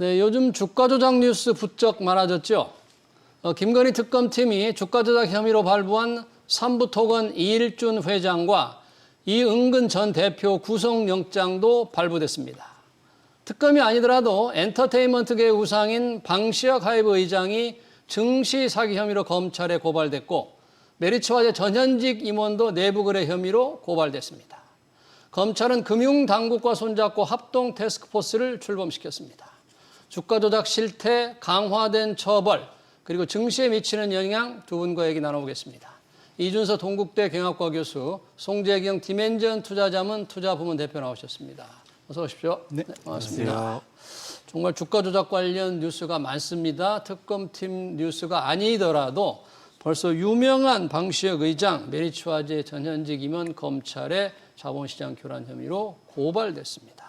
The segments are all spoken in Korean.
네, 요즘 주가 조작 뉴스 부쩍 많아졌죠. 김건희 특검팀이 주가 조작 혐의로 발부한 삼부토건 이일준 회장과 이은근 전 대표 구속영장도 발부됐습니다. 특검이 아니더라도 엔터테인먼트계 우상인 방시혁 하이브 의장이 증시 사기 혐의로 검찰에 고발됐고 메리츠화재 전현직 임원도 내부 거래 혐의로 고발됐습니다. 검찰은 금융당국과 손잡고 합동 태스크포스를 출범시켰습니다. 주가 조작 실태, 강화된 처벌, 그리고 증시에 미치는 영향 두 분과 얘기 나눠보겠습니다. 이준서 동국대 경영학과 교수, 송재경 디멘전 투자자문 투자부문 대표 나오셨습니다. 어서 오십시오. 네, 반갑습니다. 안녕하세요. 정말 주가 조작 관련 뉴스가 많습니다. 특검팀 뉴스가 아니더라도 벌써 유명한 방시혁 의장, 메리츠화재 전현직 임원 검찰에 자본시장 교란 혐의로 고발됐습니다.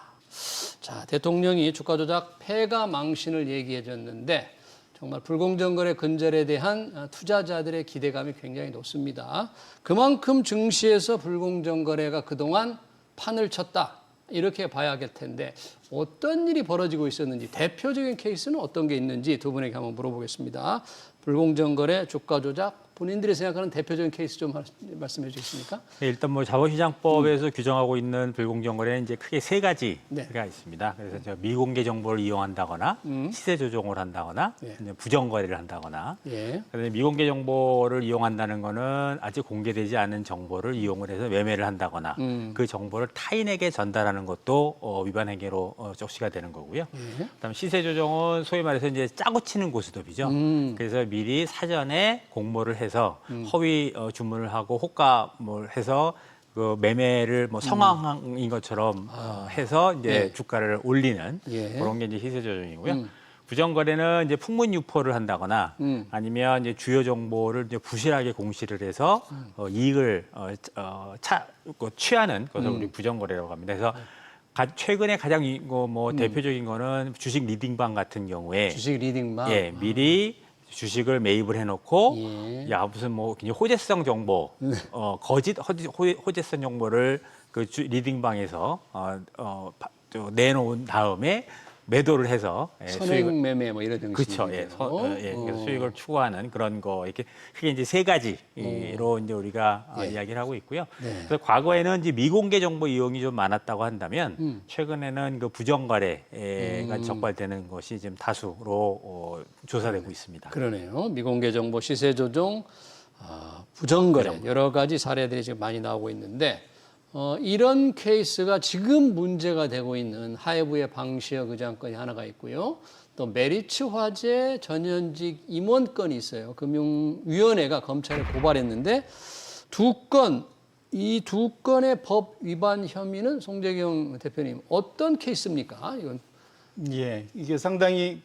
자, 대통령이 주가 조작 폐가 망신을 얘기해줬는데 정말 불공정거래 근절에 대한 투자자들의 기대감이 굉장히 높습니다. 그만큼 증시에서 불공정거래가 그동안 판을 쳤다. 이렇게 봐야 할 텐데 어떤 일이 벌어지고 있었는지 대표적인 케이스는 어떤 게 있는지 두 분에게 한번 물어보겠습니다. 불공정거래, 주가 조작, 본인들이 생각하는 대표적인 케이스 좀 말씀해 주시겠습니까? 네, 일단 뭐 자본시장법에서 규정하고 있는 불공정거래는 이제 크게 세 가지가 네. 있습니다. 그래서 미공개 정보를 이용한다거나 시세 조종을 한다거나 네. 부정거래를 한다거나. 예. 그런데 미공개 정보를 이용한다는 거는 아직 공개되지 않은 정보를 이용을 해서 매매를 한다거나 그 정보를 타인에게 전달하는 것도 위반 행위로 적시가 되는 거고요. 예. 그다음 시세 조정은 소위 말해서 이제 짜고 치는 고스톱이죠. 그래서 미리 사전에 공모를 해서 허위 주문을 하고 호가를 해서 그 매매를 뭐 성황인 것처럼 해서 이제 예. 주가를 올리는 예. 그런 게 이제 시세 조정이고요. 부정거래는 이제 풍문 유포를 한다거나 아니면 이제 주요 정보를 이제 부실하게 공시를 해서 이익을 취하는 것을 우리 부정거래라고 합니다. 그래서 최근에 가장 대표적인 거는 주식 리딩방 같은 경우에 주식 리딩방. 예, 미리 주식을 매입을 해놓고 예. 야 무슨 뭐 그냥 호재성 정보, 거짓 호재성 정보를 그 리딩방에서 내놓은 다음에 매도를 해서 선행 매매 뭐 이런 형식으로. 그렇죠. 그래서 수익을 추구하는 그런 거 이렇게 크게 이제 세 가지로 이제 우리가 이야기를 하고 있고요. 네. 그래서 과거에는 이제 미공개 정보 이용이 좀 많았다고 한다면 최근에는 그 부정거래가 적발되는 것이 지금 다수로 조사되고 있습니다. 그러네요. 미공개 정보, 시세 조종, 부정거래 여러 가지 사례들이 지금 많이 나오고 있는데 이런 케이스가 지금 문제가 되고 있는 하이브의 방시혁 의장 건이 하나가 있고요. 또 메리츠 화재 전현직 임원 건이 있어요. 금융위원회가 검찰에 고발했는데 이 두 건의 법 위반 혐의는 송재경 대표님 어떤 케이스입니까? 이건 예, 이게 상당히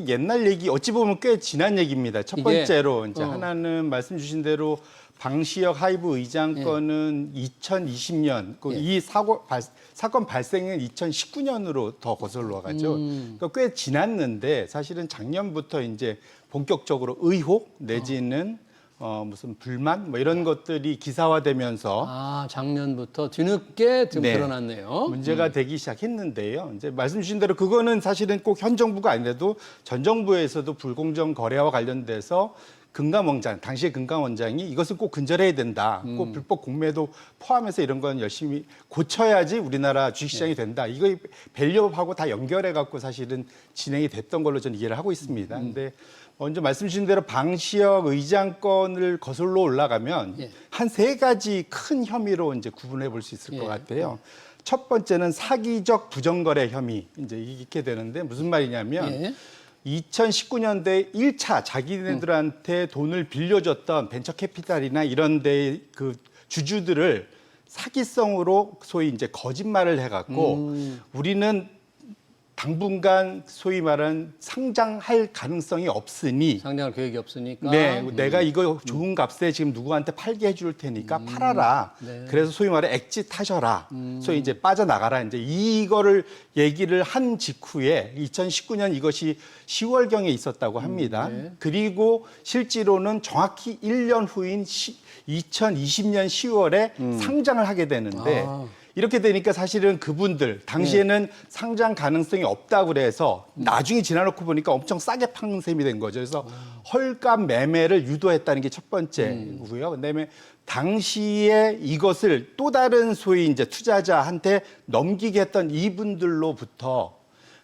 옛날 얘기, 어찌 보면 꽤 지난 얘기입니다. 첫 번째로 이제 하나는 말씀 주신 대로 방시혁 하이브 의장 건은 2020년, 이 사건 발생은 2019년으로 더 거슬러 가죠. 그러니까 꽤 지났는데 사실은 작년부터 이제 본격적으로 의혹 내지는 무슨 불만 뭐 이런 것들이 기사화되면서 작년부터 뒤늦게 좀 드러났네요. 문제가 되기 시작했는데요. 이제 말씀 주신 대로 그거는 사실은 꼭 현 정부가 아니라도 전 정부에서도 불공정 거래와 관련돼서 금감원장, 당시의 금감원장이 이것을 꼭 근절해야 된다. 꼭 불법 공매도 포함해서 이런 건 열심히 고쳐야지 우리나라 주식시장이 된다. 이거 밸류업하고 다 연결해갖고 사실은 진행이 됐던 걸로 저는 이해를 하고 있습니다. 근데 먼저 말씀 주신 대로 방시혁 의장 건을 거슬러 올라가면 한 세 가지 큰 혐의로 이제 구분해 볼 수 있을 것 같아요. 첫 번째는 사기적 부정거래 혐의 이제 이렇게 되는데 무슨 말이냐면 2019년대 1차 자기네들한테 돈을 빌려줬던 벤처캐피탈이나 이런 데 그 주주들을 사기성으로 소위 이제 거짓말을 해갖고 우리는 당분간 소위 말하는 상장할 가능성이 없으니 상장할 계획이 없으니까. 내가 이거 좋은 값에 지금 누구한테 팔게 해줄 테니까 팔아라. 그래서 소위 말해 엑짓 하셔라. 소위 이제 빠져나가라. 이제 이거를 얘기를 한 직후에 2019년 이것이 10월경에 있었다고 합니다. 그리고 실제로는 정확히 1년 후인 2020년 10월에 상장을 하게 되는데 이렇게 되니까 사실은 그분들 당시에는 상장 가능성이 없다고 그래서 나중에 지나놓고 보니까 엄청 싸게 판 셈이 된 거죠. 그래서 헐값 매매를 유도했다는 게 첫 번째고요. 그다음에 당시에 이것을 또 다른 소위 이제 투자자한테 넘기게 했던 이분들로부터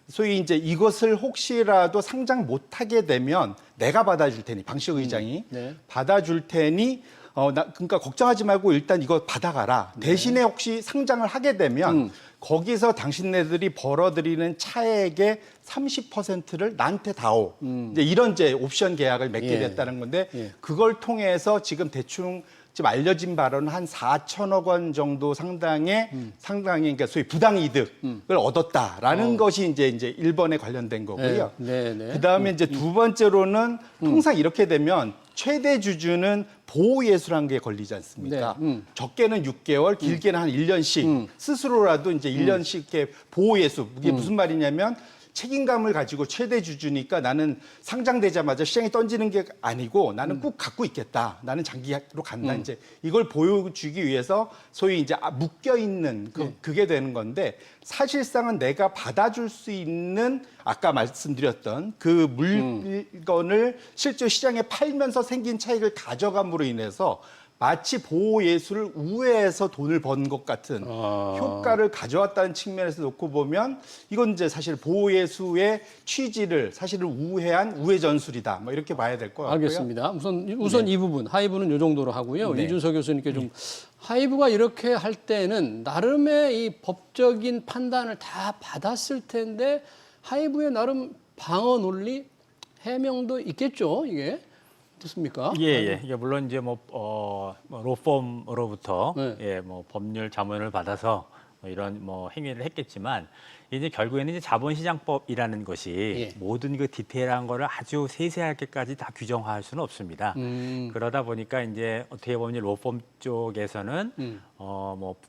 소위 이제 이것을 혹시라도 상장 못하게 되면 내가 받아줄 테니 방시혁 의장이 네. 받아줄 테니 그러니까 걱정하지 말고 일단 이거 받아가라. 대신에 혹시 상장을 하게 되면 거기서 당신네들이 벌어들이는 차액의 30%를 나한테 다오. 이제 이런 이제 옵션 계약을 맺게 예. 됐다는 건데 예. 그걸 통해서 지금 대충 지금 알려진 바로는 한 4천억 원 정도 상당의 그러니까 소위 부당 이득을 얻었다라는 것이 이제 1번에 관련된 거고요. 네, 네. 그다음에 이제 두 번째로는 통상 이렇게 되면 최대 주주는 보호예수라는 게 걸리지 않습니까? 네, 적게는 6개월, 길게는 한 1년씩 스스로라도 이제 1년씩 이렇게 보호예수. 이게 무슨 말이냐면 책임감을 가지고 최대 주주니까 나는 상장되자마자 시장에 던지는 게 아니고 나는 꼭 갖고 있겠다. 나는 장기로 간다. 이제 이걸 보여주기 위해서 소위 이제 묶여 있는 그게 되는 건데 사실상은 내가 받아줄 수 있는 아까 말씀드렸던 그 물건을 실제 시장에 팔면서 생긴 차익을 가져감으로 인해서 마치 보호예수를 우회해서 돈을 번 것 같은 효과를 가져왔다는 측면에서 놓고 보면 이건 이제 사실 보호예수의 취지를 사실은 우회한 우회 전술이다. 뭐 이렇게 봐야 될 것 같고요. 알겠습니다. 우선 이 부분 하이브는 이 정도로 하고요. 이준석 교수님께 좀 하이브가 이렇게 할 때는 나름의 이 법적인 판단을 다 받았을 텐데 하이브의 나름 방어 논리 해명도 있겠죠. 이게 어떻습니까? 예. 이게 물론 이제 로펌으로부터 네. 법률 자문을 받아서 이런 행위를 했겠지만 이제 결국에는 이제 자본시장법이라는 것이 예. 모든 그 디테일한 거를 아주 세세하게까지 다 규정할 수는 없습니다. 그러다 보니까 이제 어떻게 보면 로펌 쪽에서는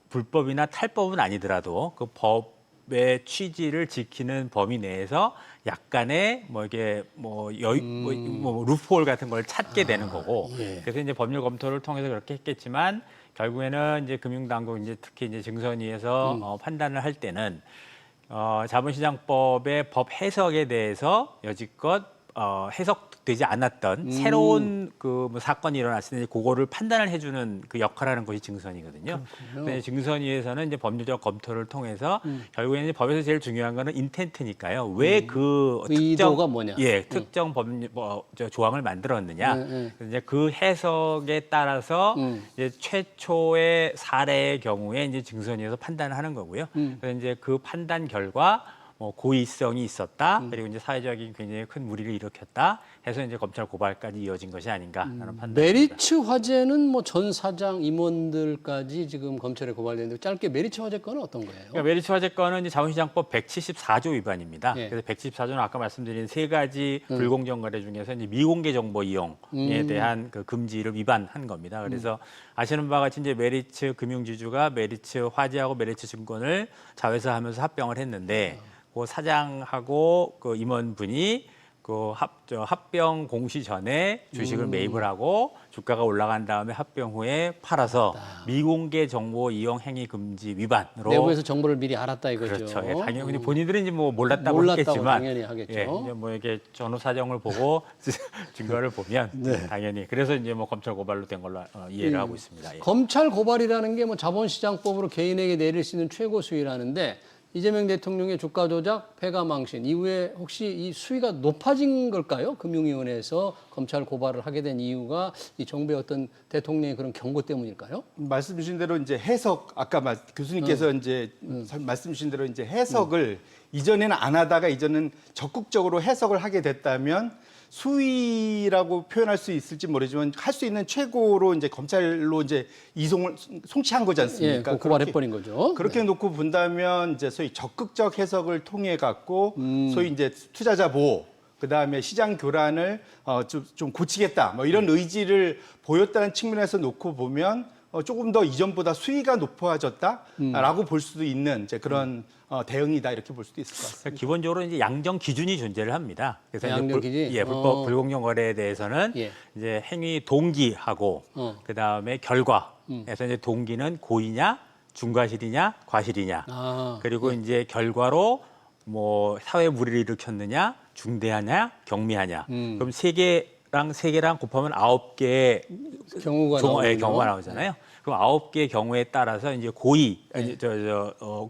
불법이나 탈법은 아니더라도 그 법의 취지를 지키는 범위 내에서 약간의 루프홀 같은 걸 찾게 되는 거고. 예. 그래서 이제 법률 검토를 통해서 그렇게 했겠지만 결국에는 이제 금융당국 이제 특히 이제 증선위에서 판단을 할 때는 자본시장법의 법 해석에 대해서 여지껏 해석되지 않았던 새로운 사건이 일어났을 때 그거를 판단을 해주는 그 역할을 하는 것이 증선이거든요. 근데 증선위에서는 이제 법률적 검토를 통해서 결국에는 이제 법에서 제일 중요한 거는 인텐트니까요. 왜 그 의도가 뭐냐? 특정 법률 조항을 만들었느냐. 그래서 이제 그 해석에 따라서 이제 최초의 사례의 경우에 이제 증선위에서 판단을 하는 거고요. 그래서 이제 그 판단 결과 고의성이 있었다. 그리고 이제 사회적인 굉장히 큰 무리를 일으켰다. 해서 이제 검찰 고발까지 이어진 것이 아닌가라는 판단입니다. 메리츠 화재는 전 사장 임원들까지 지금 검찰에 고발됐는데 짧게 메리츠 화재 건은 어떤 거예요? 그러니까 메리츠 화재 건은 이제 자본시장법 174조 위반입니다. 예. 그래서 174조는 아까 말씀드린 세 가지 불공정 거래 중에서 이제 미공개 정보 이용에 대한 그 금지를 위반한 겁니다. 그래서 아시는 바와 같이 이제 메리츠 금융지주가 메리츠 화재하고 메리츠 증권을 자회사하면서 합병을 했는데 그 사장하고 그 임원분이 그 합병 공시 전에 주식을 매입을 하고 주가가 올라간 다음에 합병 후에 팔아서 미공개 정보 이용 행위 금지 위반으로 내부에서 정보를 미리 알았다 이거죠. 그렇죠. 예, 당연히 본인들은 이제 몰랐다고 몰랐다고 했겠지만 당연히 하겠죠. 이제 이게 전후 사정을 보고 증거를 보면 네. 당연히 그래서 이제 검찰 고발로 된 걸로 이해를 하고 있습니다. 예. 검찰 고발이라는 게 자본시장법으로 개인에게 내릴 수 있는 최고 수위라는데 이재명 대통령의 주가 조작, 패가 망신 이후에 혹시 이 수위가 높아진 걸까요? 금융위원회에서 검찰 고발을 하게 된 이유가 이 정부의 어떤 대통령의 그런 경고 때문일까요? 말씀 주신 대로 이제 해석 아까 교수님께서 이제 말씀 주신 대로 이제 해석을 이전에는 안 하다가 이제는 적극적으로 해석을 하게 됐다면 수위라고 표현할 수 있을지 모르지만 할 수 있는 최고로 이제 검찰로 이제 이송을 송치한 거지 않습니까? 고발해버린 거죠. 그렇게 놓고 본다면 이제 소위 적극적 해석을 통해 갖고 소위 이제 투자자 보호, 그 다음에 시장 교란을 좀 고치겠다, 이런 의지를 보였다는 측면에서 놓고 보면 조금 더 이전보다 수위가 높아졌다라고 볼 수도 있는 이제 그런 대응이다 이렇게 볼 수도 있을 것 같습니다. 기본적으로 이제 양정 기준이 존재를 합니다. 그래서 양정 기준? 불법 불공정 거래에 대해서는 이제 행위 동기하고 그 다음에 결과에서 이제 동기는 고의냐 중과실이냐 과실이냐 그리고 예. 이제 결과로 뭐 사회 물의를 일으켰느냐 중대하냐 경미하냐 그럼 세 개랑 곱하면 9개의 경우가 경우가 나오잖아요. 그럼 9개의 경우에 따라서 이제 고의 아니,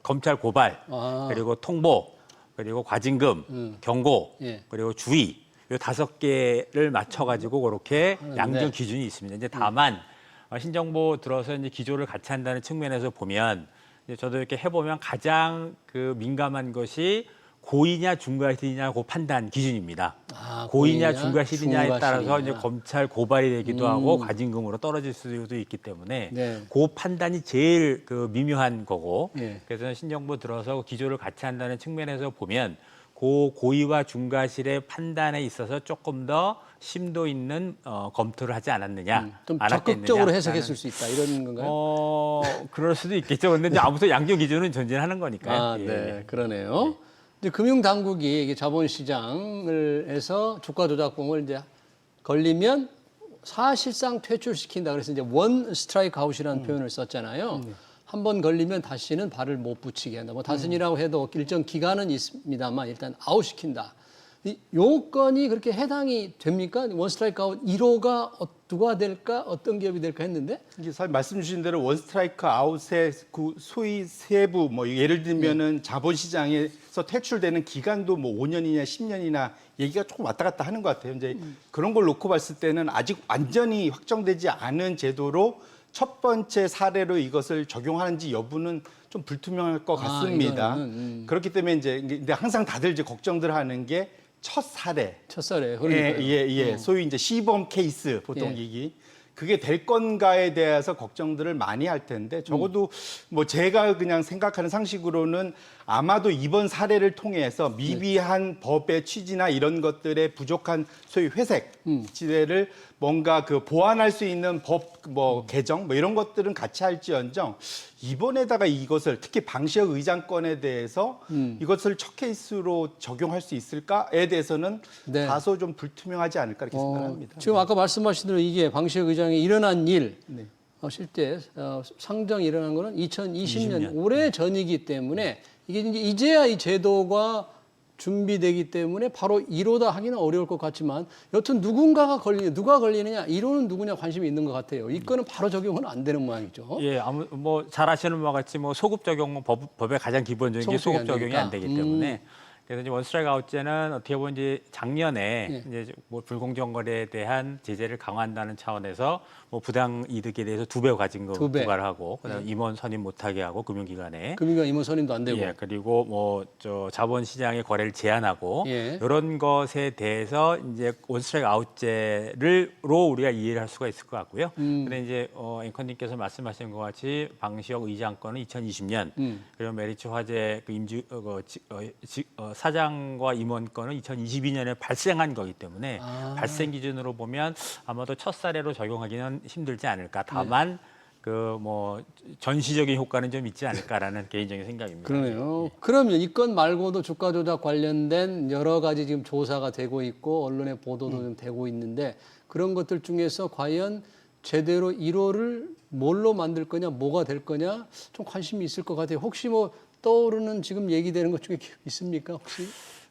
검찰 고발 그리고 통보 그리고 과징금 경고 예. 그리고 주의 요 5개를 맞춰가지고 그렇게 양정 기준이 있습니다. 이제 다만 신정부 들어서 이제 기조를 같이 한다는 측면에서 보면 이제 저도 이렇게 해보면 가장 그 민감한 것이 고의냐 중과실이냐 그 판단 기준입니다. 고의냐 중과실이냐에 따라서 이제 검찰 고발이 되기도 하고 과징금으로 떨어질 수도 있기 때문에 네. 그 판단이 제일 그 미묘한 거고 예. 그래서 신정부 들어서 기조를 같이 한다는 측면에서 보면 그 고의와 중과실의 판단에 있어서 조금 더 심도 있는 검토를 하지 않았느냐, 좀 안 적극적으로 했겠느냐라는- 해석했을 수 있다 이런 건가요? 그럴 수도 있겠죠. 근데 이제 아무튼 양정 기준은 존재하는 거니까요. 예, 네, 예. 그러네요. 이제 금융 당국이 이게 자본시장을 해서 주가 조작범을 이제 걸리면 사실상 퇴출시킨다. 그래서 이제 원 스트라이크 아웃이라는 표현을 썼잖아요. 한 번 걸리면 다시는 발을 못 붙이게 한다. 뭐 다스니라고 해도 일정 기간은 있습니다만 일단 아웃시킨다. 이 요건이 그렇게 해당이 됩니까? 원 스트라이크 아웃 1호가 누가 될까? 어떤 기업이 될까 했는데 이게 사실 말씀 주신 대로 원 스트라이크 아웃의 그 소위 세부 뭐 예를 들면은 자본시장에서 퇴출되는 기간도 뭐 5년이냐 10년이나 얘기가 조금 왔다 갔다 하는 것 같아요. 이제 그런 걸 놓고 봤을 때는 아직 완전히 확정되지 않은 제도로 첫 번째 사례로 이것을 적용하는지 여부는 좀 불투명할 것 같습니다. 그렇기 때문에 이제 근데 항상 다들 이제 걱정들 하는 게 첫 사례. 첫살에 그러니까요. 소위 이제 시범 케이스 보통 예. 얘기. 그게 될 건가에 대해서 걱정들을 많이 할 텐데 적어도 뭐 제가 그냥 생각하는 상식으로는 아마도 이번 사례를 통해서 미비한 법의 취지나 이런 것들의 부족한 소위 회색 지대를 뭔가 그 보완할 수 있는 법 뭐 개정 뭐 이런 것들은 같이 할지언정 이번에다가 이것을 특히 방시혁 의장건에 대해서 이것을 첫 케이스로 적용할 수 있을까에 대해서는 네. 다소 좀 불투명하지 않을까 이렇게 생각합니다. 지금 아까 말씀하신 대로 이게 방시혁 의장이 일어난 일, 네. 실제 상정이 일어난 거는 2020년 20년. 오래 전이기 때문에 이게 이제 이제야 이 제도가 준비되기 때문에 바로 1호다 하기는 어려울 것 같지만 여튼 누가 걸리느냐 1호는 누구냐 관심이 있는 것 같아요. 이 건은 바로 적용은 안 되는 모양이죠. 예, 뭐 잘 아시는 바와 같이 뭐 소급 적용은 법의 가장 기본적인 게 소급이 안 소급 적용이 안 되니까. 되기 때문에 그래서 이제 원스트라이크 아웃제는 어떻게 보면 이제 작년에 예. 이제 뭐 불공정 거래에 대한 제재를 강화한다는 차원에서 뭐 부당 이득에 대해서 2배 과징금 2배. 부과하고 그다음에 임원 선임 못하게 하고 금융기관에 금융기관 임원 선임도 안 되고. 예, 그리고 뭐 자본시장의 거래를 제한하고 예. 이런 것에 대해서 이제 원스트라이크 아웃제를로 우리가 이해를 할 수가 있을 것 같고요. 근데 이제 앵커님께서 말씀하신 것 같이 방시혁 의장 건은 2020년 그리고 메리츠 화재 그 사장과 임원 건은 2022년에 발생한 거기 때문에 발생 기준으로 보면 아마도 첫 사례로 적용하기는 힘들지 않을까. 다만 그 뭐 전시적인 효과는 좀 있지 않을까라는 개인적인 생각입니다. 그러네요. 그러면 이 건 말고도 주가 조작 관련된 여러 가지 지금 조사가 되고 있고 언론의 보도도 좀 되고 있는데 그런 것들 중에서 과연 제대로 1호를 뭘로 만들 거냐, 뭐가 될 거냐 좀 관심이 있을 것 같아요. 혹시 뭐 떠오르는 지금 얘기되는 것 중에 있습니까? 혹시?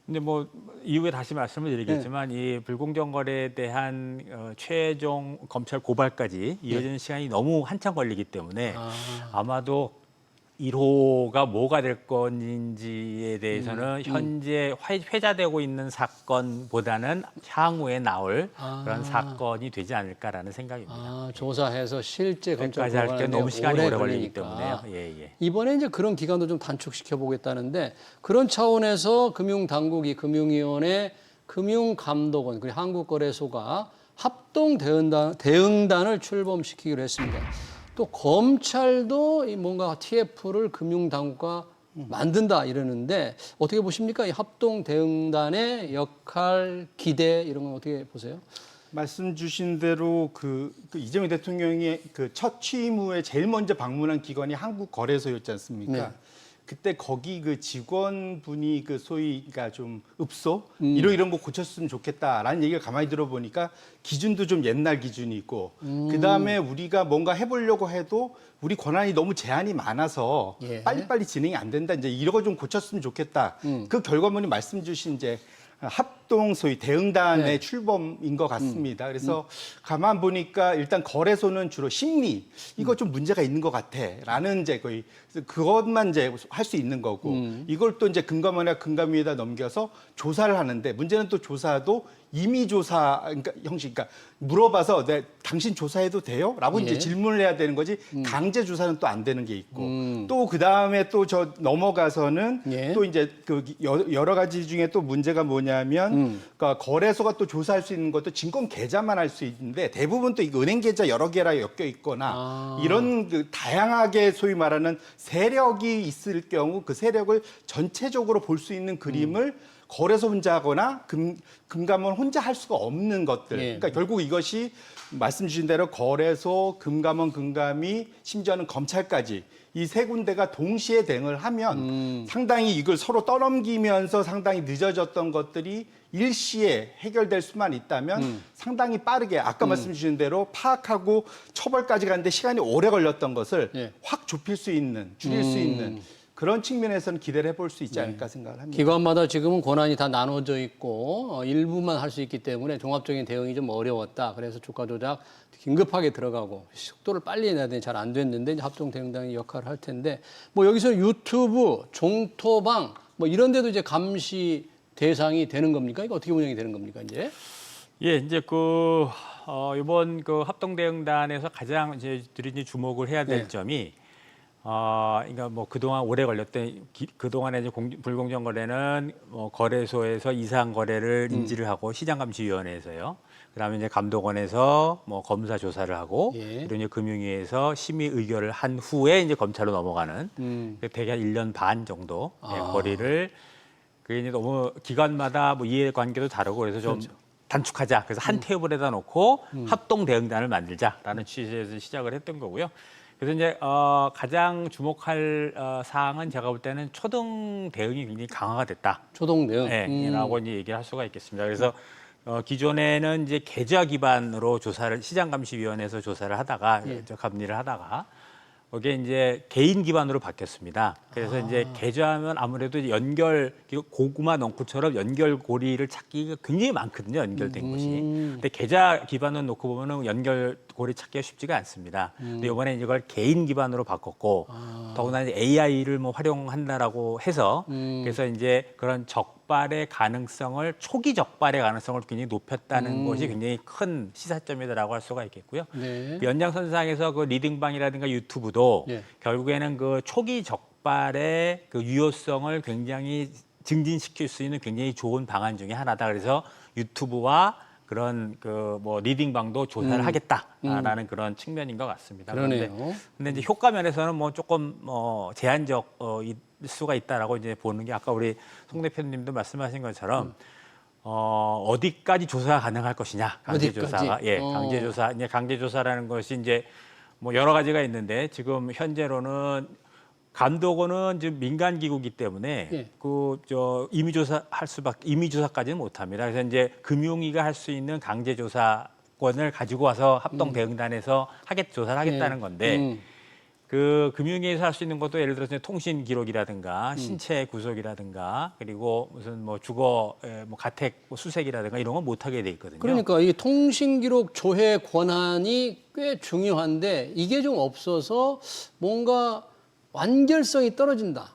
근데 뭐 이후에 다시 말씀을 드리겠지만 이 불공정 거래에 대한 최종 검찰 고발까지 이어지는 시간이 너무 한참 걸리기 때문에 아마도 1호가 뭐가 될 건지에 대해서는 현재 회자되고 있는 사건보다는 향후에 나올 그런 사건이 되지 않을까라는 생각입니다. 조사해서 실제 검찰 까지 할 때 고발하는데 너무 시간이 오래 걸리기 걸리니까. 때문에요. 예, 예. 이번에 이제 그런 기간도 좀 단축시켜 보겠다는데 그런 차원에서 금융당국이 금융위원회, 금융감독원 그리고 한국거래소가 합동 대응단을 출범시키기로 했습니다. 또 검찰도 이 뭔가 TF를 금융당국과 만든다 이러는데 어떻게 보십니까? 이 합동 대응단의 역할, 기대 이런 건 어떻게 보세요? 말씀 주신 대로 그 이재명 대통령이 그 첫 취임 후에 제일 먼저 방문한 기관이 한국거래소였지 않습니까? 네. 그때 거기 그 직원분이 그 소위 그러니까 좀 읍소 이런 거 고쳤으면 좋겠다라는 얘기를 가만히 들어보니까 기준도 좀 옛날 기준이 있고 그다음에 우리가 뭔가 해보려고 해도 우리 권한이 너무 제한이 많아서 예. 빨리빨리 진행이 안 된다. 이제 이런 거 좀 고쳤으면 좋겠다. 그 결과물이 말씀 주신 이제 합동 소위 대응단의 네. 출범인 것 같습니다. 그래서 가만 보니까 일단 거래소는 주로 심리 이거 좀 문제가 있는 것 같아라는 이제 거의 그것만 이제 할 수 있는 거고 이걸 또 이제 금감원이나 금감위에다 넘겨서 조사를 하는데 문제는 또 조사도 임의 조사 그러니까 형식 그러니까 물어봐서 당신 조사해도 돼요?라고 예. 이제 질문을 해야 되는 거지 강제 조사는 또 안 되는 게 있고 또 그 다음에 또 저 넘어가서는 예. 또 이제 그 여러 가지 중에 또 문제가 뭐냐면 그러니까 거래소가 또 조사할 수 있는 것도 증권 계좌만 할 수 있는데 대부분 또 이 은행 계좌 여러 개라 엮여 있거나 이런 그 다양하게 소위 말하는 세력이 있을 경우 그 세력을 전체적으로 볼 수 있는 그림을 거래소 혼자 하거나 금감원 혼자 할 수가 없는 것들. 예. 그러니까 결국 이것이 말씀 주신 대로 거래소, 금감원, 금감위, 심지어는 검찰까지 이 세 군데가 동시에 대응을 하면 상당히 이걸 서로 떠넘기면서 상당히 늦어졌던 것들이 일시에 해결될 수만 있다면 상당히 빠르게 아까 말씀 주신 대로 파악하고 처벌까지 가는데 시간이 오래 걸렸던 것을 예. 확 좁힐 수 있는, 줄일 수 있는 그런 측면에서는 기대를 해볼 수 있지 않을까 생각을 합니다. 기관마다 지금은 권한이 다 나눠져 있고 일부만 할 수 있기 때문에 종합적인 대응이 좀 어려웠다. 그래서 주가 조작 긴급하게 들어가고 속도를 빨리 내야 되는데 잘 안 됐는데 이제 합동대응단이 역할을 할 텐데 뭐 여기서 유튜브, 종토방 뭐 이런 데도 이제 감시 대상이 되는 겁니까? 이거 어떻게 운영이 되는 겁니까 이제? 예, 이제 이번 그 합동대응단에서 가장 이제 주목을 해야 될 네. 점이 그러니까 뭐 그동안 오래 걸렸던 그동안에 이제 불공정 거래는 거래소에서 이상 거래를 인지를 하고 시장감시위원회에서요. 그다음에 이제 감독원에서 뭐 검사 조사를 하고 예. 그리고 이제 금융위에서 심의 의결을 한 후에 이제 검찰로 넘어가는 대개 한 1년 반 정도 거리를 그게 이제 너무 기관마다 뭐 이해관계도 다르고 그래서 좀 단축하자. 그래서 한 테이블에다 놓고 합동 대응단을 만들자라는 취지에서 시작을 했던 거고요. 그래서 이제 가장 주목할 사항은 제가 볼 때는 초등 대응이 굉장히 강화가 됐다. 초동 대응. 네, 라고 이제 얘기를 할 수가 있겠습니다. 그래서 기존에는 이제 계좌 기반으로 시장감시위원회에서 조사를 하다가 감리를 하다가 이게 이제 개인 기반으로 바뀌었습니다. 그래서 이제 계좌하면 아무래도 고구마 넝쿨처럼 연결고리를 찾기가 굉장히 많거든요. 연결된 곳이. 근데 계좌 기반으로 놓고 보면은 연결고리 찾기가 쉽지가 않습니다. 근데 이번에 이걸 개인 기반으로 바꿨고 더구나 이제 AI를 뭐 활용한다라고 해서 그래서 이제 그런 초기 적발의 가능성을 굉장히 높였다는 것이 굉장히 큰 시사점이다라고 할 수가 있겠고요. 네. 연장선상에서 그 리딩방이라든가 유튜브도 예. 결국에는 그 초기 적발의 그 유효성을 굉장히 증진시킬 수 있는 굉장히 좋은 방안 중에 하나다. 그래서 유튜브와 그런 그 뭐 리딩방도 조사를 하겠다라는 그런 측면인 것 같습니다. 그러네요. 근데 이제 효과 면에서는 뭐 조금 제한적 수가 있다라고 이제 보는 게 아까 우리 송 대표님도 말씀하신 것처럼 어디까지 조사가 가능할 것이냐 강제 조사가 강제 조사 이제 강제 조사라는 것이 이제 뭐 여러 가지가 있는데 지금 현재로는 감독원은 지금 민간 기구이기 때문에 임의 조사까지는 못 합니다. 그래서 이제 금융위가 할 수 있는 강제 조사권을 가지고 와서 합동 대응단에서 조사를 하겠다는 건데 그 금융위에서 할 수 있는 것도 예를 들어서 통신 기록이라든가 신체 구속이라든가 그리고 무슨 뭐 주거 뭐 가택 수색이라든가 이런 건 못 하게 돼 있거든요. 그러니까 이 통신 기록 조회 권한이 꽤 중요한데 이게 좀 없어서 뭔가 완결성이 떨어진다.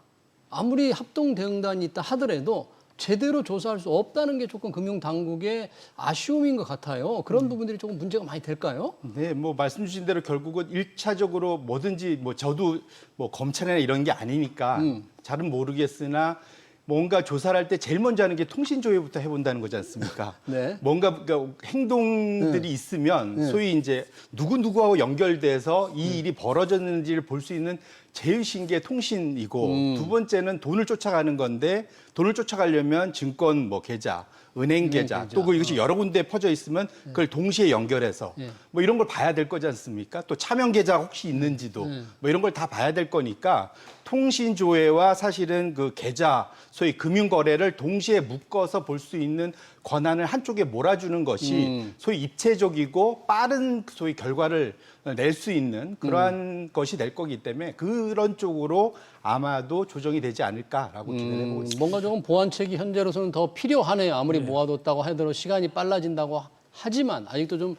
아무리 합동 대응단이 있다 하더라도 제대로 조사할 수 없다는 게 조금 금융당국의 아쉬움인 것 같아요. 그런 부분들이 조금 문제가 많이 될까요? 네, 뭐 말씀 주신 대로 결국은 일차적으로 뭐든지 뭐 저도 뭐 검찰이나 이런 게 아니니까 잘은 모르겠으나 뭔가 조사를 할 때 제일 먼저 하는 게 통신 조회부터 해본다는 거지 않습니까? 네. 뭔가 그러니까 행동들이 있으면 소위 이제 누구하고 연결돼서 이 일이 벌어졌는지를 볼 수 있는 제일 신기해 통신이고 두 번째는 돈을 쫓아가는 건데 돈을 쫓아가려면 증권 뭐 계좌, 은행 계좌, 또 이것이 여러 군데에 퍼져 있으면 그걸 동시에 연결해서 뭐 이런 걸 봐야 될 거지 않습니까? 또 차명 계좌 혹시 있는지도 뭐 이런 걸 다 봐야 될 거니까 통신 조회와 사실은 그 계좌, 소위 금융 거래를 동시에 묶어서 볼 수 있는 권한을 한쪽에 몰아주는 것이 소위 입체적이고 빠른 소위 결과를 낼 수 있는 그러한 것이 될 거기 때문에 그런 쪽으로 아마도 조정이 되지 않을까라고 기대해 보고 있습니다. 뭔가 조금 보완책이 현재로서는 더 필요하네요. 아무리 모아뒀다고 하더라도 시간이 빨라진다고 하지만 아직도 좀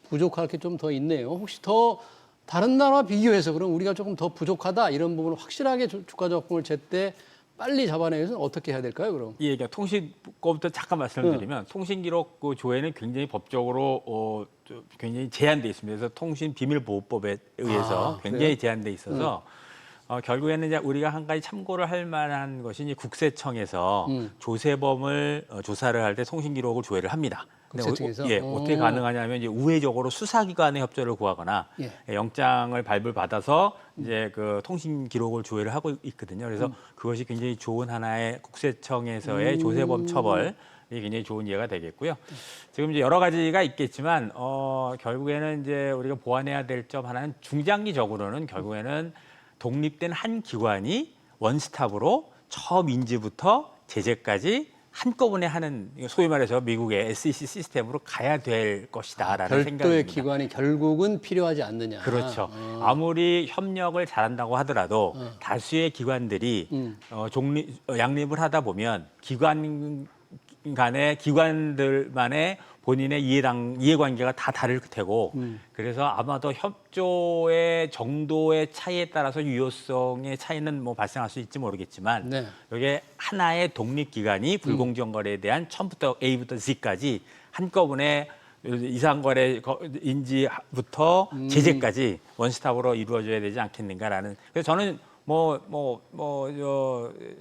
부족할 게 좀 더 있네요. 혹시 더 다른 나라와 비교해서 그럼 우리가 조금 더 부족하다 이런 부분을 확실하게 주가 조건을 제때 빨리 잡아내기 위해서 어떻게 해야 될까요, 그럼? 예, 그러니까 통신 거부터 잠깐 말씀을 드리면 통신 기록 그 조회는 굉장히 법적으로 굉장히 제한돼 있습니다. 그래서 통신 비밀 보호법에 의해서 굉장히 제한돼 있어서 결국에는 이제 우리가 한 가지 참고를 할 만한 것이 이제 국세청에서 조세범을 조사를 할 때 통신 기록을 조회를 합니다. 근데 국세청에서? 예, 어떻게 가능하냐면 이제 우회적으로 수사기관의 협조를 구하거나 영장을 발부받아서 이제 그 통신 기록을 조회를 하고 있거든요. 그래서 그것이 굉장히 좋은 하나의 국세청에서의 조세범 처벌 이 굉장히 좋은 예가 되겠고요. 지금 이제 여러 가지가 있겠지만 결국에는 이제 우리가 보완해야 될 점 하나는 중장기적으로는 결국에는 독립된 한 기관이 원스톱으로 처음 인지부터 제재까지 한꺼번에 하는 소위 말해서 미국의 SEC 시스템으로 가야 될 것이다라는 별도의 생각입니다. 기관이 결국은 필요하지 않느냐. 그렇죠. 아무리 협력을 잘한다고 하더라도 다수의 기관들이 양립을 하다 보면 기관들만의 본인의 이해관계가 다 다를 테고 그래서 아마도 협조의 정도의 차이에 따라서 유효성의 차이는 뭐 발생할 수 있지 모르겠지만 이게 하나의 독립기관이 불공정 거래에 대한 처음부터 A부터 Z까지 한꺼번에 이상거래 인지부터 제재까지 원스톱으로 이루어져야 되지 않겠는가라는. 그래서 저는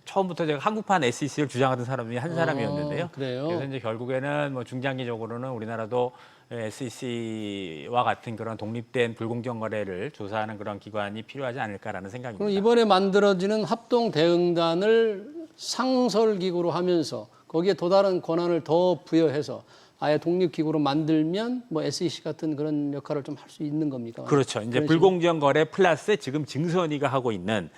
처음부터 제가 한국판 SEC를 주장하던 사람 중에 한 사람이었는데요. 그래서 이제 결국에는 뭐 중장기적으로는 우리나라도 SEC와 같은 그런 독립된 불공정 거래를 조사하는 그런 기관이 필요하지 않을까라는 생각입니다. 그럼 이번에 만들어지는 합동 대응단을 상설기구로 하면서 거기에 또 다른 권한을 더 부여해서 아예 독립기구로 만들면 뭐 SEC 같은 그런 역할을 좀 할 수 있는 겁니까? 그렇죠. 이제 불공정 거래 플러스 지금 증선위가 하고 있는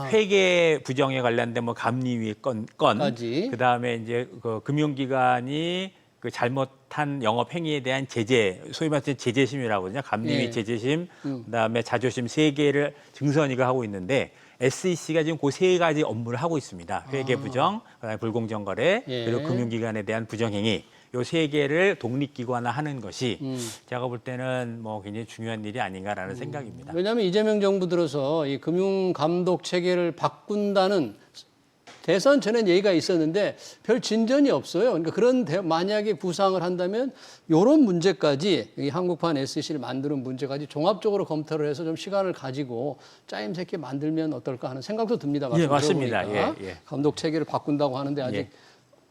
회계 부정에 관련된 뭐 감리위 건, 그다음에 이제 그 금융기관이 그 잘못한 영업 행위에 대한 제재, 소위 말해서 제재심이라고 하거든요. 감리위 제재심, 그다음에 자조심 세 개를 증선위가 하고 있는데 SEC가 지금 그 세 가지 업무를 하고 있습니다. 회계 부정, 그다음에 불공정 거래, 그리고 금융기관에 대한 부정행위. 요 세 개를 독립기관화하는 것이 제가 볼 때는 뭐 굉장히 중요한 일이 아닌가라는 생각입니다. 왜냐하면 이재명 정부 들어서 이 금융감독 체계를 바꾼다는 대선 전엔 얘기가 있었는데 별 진전이 없어요. 그러니까 만약에 구상을 한다면 이런 문제까지 이 한국판 SEC를 만드는 문제까지 종합적으로 검토를 해서 좀 시간을 가지고 짜임새 있게 만들면 어떨까 하는 생각도 듭니다. 예, 맞습니다. 감독 체계를 바꾼다고 하는데 아직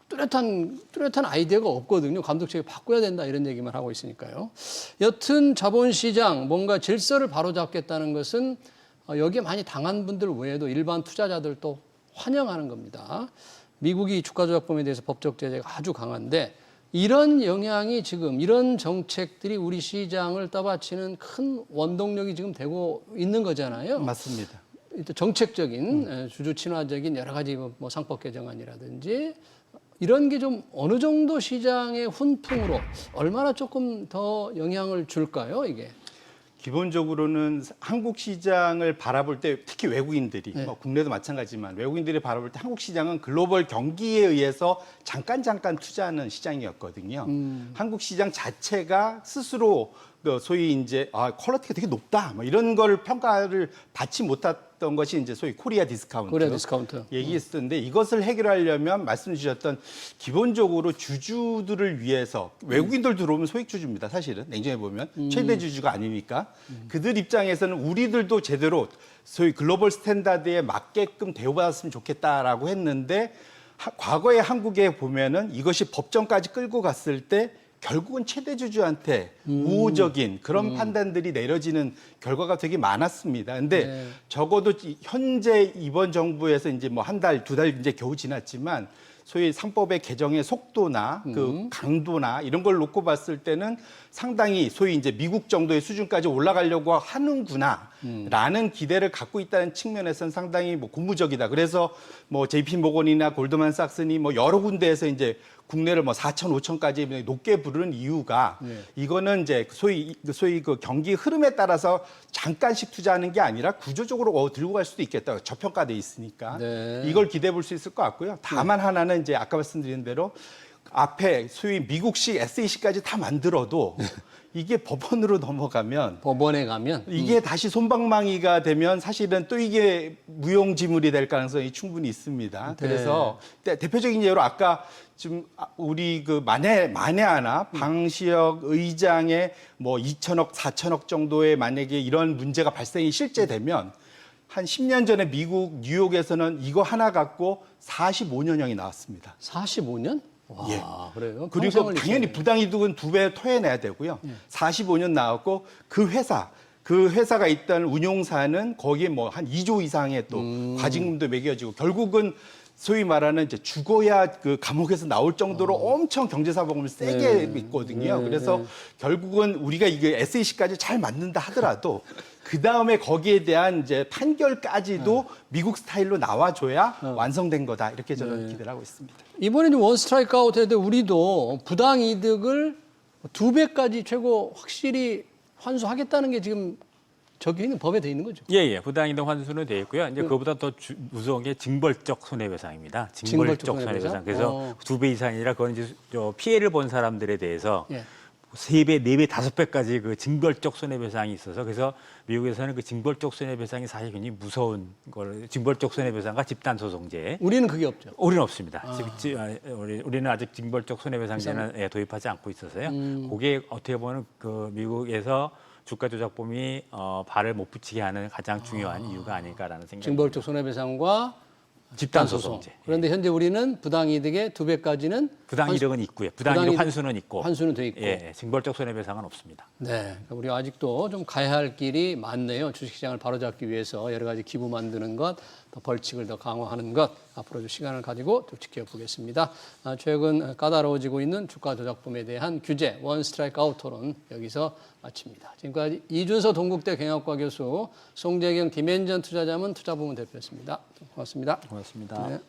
뚜렷한 아이디어가 없거든요. 감독 체계 바꿔야 된다 이런 얘기만 하고 있으니까요. 여튼 자본시장 뭔가 질서를 바로잡겠다는 것은 여기에 많이 당한 분들 외에도 일반 투자자들도 환영하는 겁니다. 미국이 주가 조작범에 대해서 법적 제재가 아주 강한데 이런 영향이 지금 이런 정책들이 우리 시장을 떠받치는 큰 원동력이 지금 되고 있는 거잖아요. 맞습니다. 정책적인 주주 친화적인 여러 가지 뭐 상법 개정안이라든지 이런 게 좀 어느 정도 시장의 훈풍으로 얼마나 조금 더 영향을 줄까요, 이게? 기본적으로는 한국 시장을 바라볼 때 특히 외국인들이 뭐 국내도 마찬가지지만 외국인들이 바라볼 때 한국 시장은 글로벌 경기에 의해서 잠깐 투자하는 시장이었거든요. 한국 시장 자체가 스스로 소위 이제 퀄리티가 되게 높다 뭐 이런 걸 평가를 받지 못했던 것이 이제 소위 코리아 디스카운트 얘기했었는데 이것을 해결하려면 말씀 주셨던 기본적으로 주주들을 위해서 외국인들 들어오면 소액 주주입니다. 사실은 냉정해 보면 최대 주주가 아니니까 그들 입장에서는 우리들도 제대로 소위 글로벌 스탠다드에 맞게끔 대우받았으면 좋겠다라고 했는데 과거에 한국에 보면은 이것이 법정까지 끌고 갔을 때 결국은 최대주주한테 우호적인 그런 판단들이 내려지는 결과가 되게 많았습니다. 근데 네. 적어도 현재 이번 정부에서 이제 뭐 한 달, 두 달 이제 겨우 지났지만 소위 3법의 개정의 속도나 그 강도나 이런 걸 놓고 봤을 때는 상당히 소위 이제 미국 정도의 수준까지 올라가려고 하는구나라는 기대를 갖고 있다는 측면에서는 상당히 뭐 고무적이다. 그래서 뭐 JP 모건이나 골드만삭스니 뭐 여러 군데에서 이제 국내를 뭐 4천, 5천까지 높게 부르는 이유가 이거는 이제 소위 그 경기 흐름에 따라서 잠깐씩 투자하는 게 아니라 구조적으로 들고 갈 수도 있겠다. 저평가돼 있으니까 네. 이걸 기대해 볼 수 있을 것 같고요. 다만 하나는 이제 아까 말씀드린 대로 앞에 소위 미국식 SEC까지 다 만들어도 이게 법원으로 넘어가면 법원에 가면 이게 다시 솜방망이가 되면 사실은 또 이게 무용지물이 될 가능성이 충분히 있습니다. 그래서 대표적인 예로 아까 좀 우리 그 만에 하나 방시혁 의장의 뭐 2천억, 4천억 정도의 만약에 이런 문제가 발생이 실제 되면 한 10년 전에 미국 뉴욕에서는 이거 하나 갖고 45년형이 나왔습니다. 45년? 와, 예. 그래요? 그리고 평생을 당연히 있어야 부당이득은 2배 토해내야 되고요. 45년 나왔고 그 회사가 있던 운용사는 거기에 뭐 한 2조 이상의 또 과징금도 매겨지고 결국은 소위 말하는 이제 죽어야 그 감옥에서 나올 정도로 엄청 경제사범을 세게 믿거든요. 그래서 결국은 우리가 이게 SEC까지 잘 맞는다 하더라도 그 다음에 거기에 대한 이제 판결까지도 미국 스타일로 나와줘야 완성된 거다 이렇게 저는 기대를 하고 있습니다. 이번에 원 스트라이크 아웃 했는데 우리도 부당 이득을 2배까지 최고 확실히 환수하겠다는 게 지금 적용이 법에 돼 있는 거죠. 예. 부당이득 환수는 돼 있고요. 이제 그보다 더 무서운 게 징벌적 손해배상입니다. 징벌적 손해배상. 그래서 2배 이상이라 그건 이제 피해를 본 사람들에 대해서 예. 3배, 4배, 5배까지 그 징벌적 손해배상이 있어서 그래서 미국에서는 그 징벌적 손해배상이 사실 굉장히 무서운 걸 징벌적 손해배상과 집단소송제. 우리는 그게 없죠. 우리는 없습니다. 우리는 아직 징벌적 손해배상제는 도입하지 않고 있어서요. 그게 어떻게 보면 그 미국에서 주가 조작범이 발을 못 붙이게 하는 가장 중요한 이유가 아닐까라는 생각이 징벌적 손해배상과 집단소송제. 그런데 현재 우리는 부당이득의 2배까지는 부당이득은 있고요. 부당이득 환수는 있고. 환수는 돼 있고. 예, 징벌적 손해배상은 없습니다. 네, 그러니까 우리가 아직도 좀 가야 할 길이 많네요. 주식시장을 바로잡기 위해서 여러 가지 기부 만드는 것, 더 벌칙을 더 강화하는 것, 앞으로 좀 시간을 가지고 좀 지켜보겠습니다. 최근 까다로워지고 있는 주가 조작범에 대한 규제, 원 스트라이크 아웃 토론 여기서 마칩니다. 지금까지 이준서 동국대 경영학과 교수, 송재경 디멘전 투자자문 투자부문 대표였습니다. 고맙습니다. 고맙습니다. 네.